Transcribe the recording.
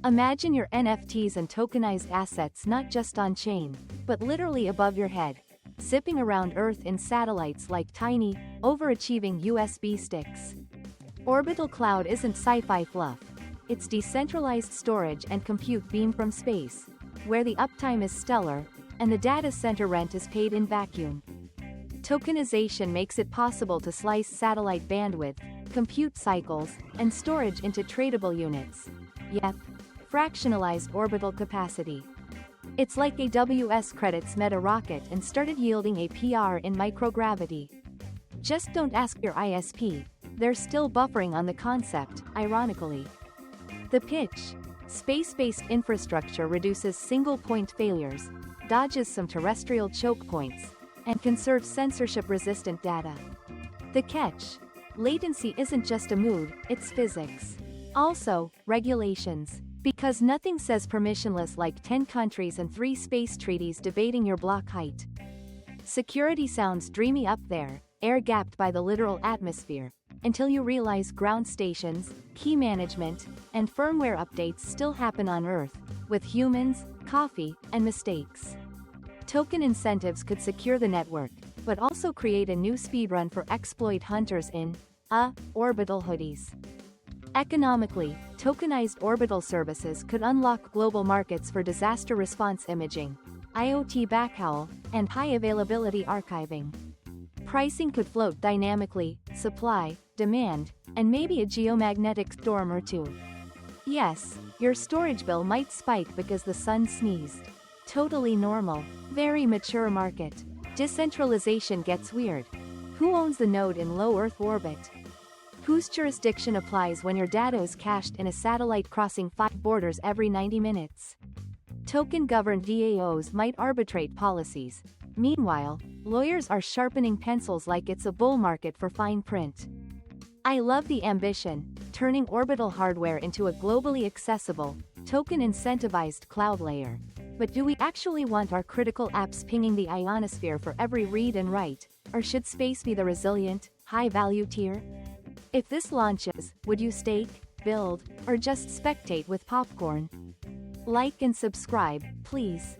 Imagine your NFTs and tokenized assets not just on-chain, but literally above your head, zipping around Earth in satellites like tiny, overachieving USB sticks. Orbital Cloud isn't sci-fi fluff. It's decentralized storage and compute beamed from space, where the uptime is stellar, and the data center rent is paid in vacuum. Tokenization makes it possible to slice satellite bandwidth, compute cycles, and storage into tradable units. Yep, fractionalized orbital capacity. It's like AWS credits met a rocket and started yielding a PR in microgravity. Just don't ask your ISP, they're still buffering on the concept, ironically. The pitch: space-based infrastructure reduces single-point failures, dodges some terrestrial choke points, and conserves censorship-resistant data. The catch: latency isn't just a mood, it's physics. Also, regulations. Because nothing says permissionless like 10 countries and 3 space treaties debating your block height. Security sounds dreamy up there, air-gapped by the literal atmosphere, until you realize ground stations, key management, and firmware updates still happen on Earth, with humans, coffee, and mistakes. Token incentives could secure the network, but also create a new speedrun for exploit hunters in orbital hoodies. Economically, tokenized orbital services could unlock global markets for disaster response imaging, IoT backhaul, and high-availability archiving. Pricing could float dynamically, supply, demand, and maybe a geomagnetic storm or two. Yes, your storage bill might spike because the sun sneezed. Totally normal. Very mature market. Decentralization gets weird. Who owns the node in low Earth orbit? Whose jurisdiction applies when your data is cached in a satellite crossing 5 borders every 90 minutes? Token-governed DAOs might arbitrate policies. Meanwhile, lawyers are sharpening pencils like it's a bull market for fine print. I love the ambition, turning orbital hardware into a globally accessible, token-incentivized cloud layer. But do we actually want our critical apps pinging the ionosphere for every read and write, or should space be the resilient, high-value tier? If this launches, would you stake, build, or just spectate with popcorn? Like and subscribe, please.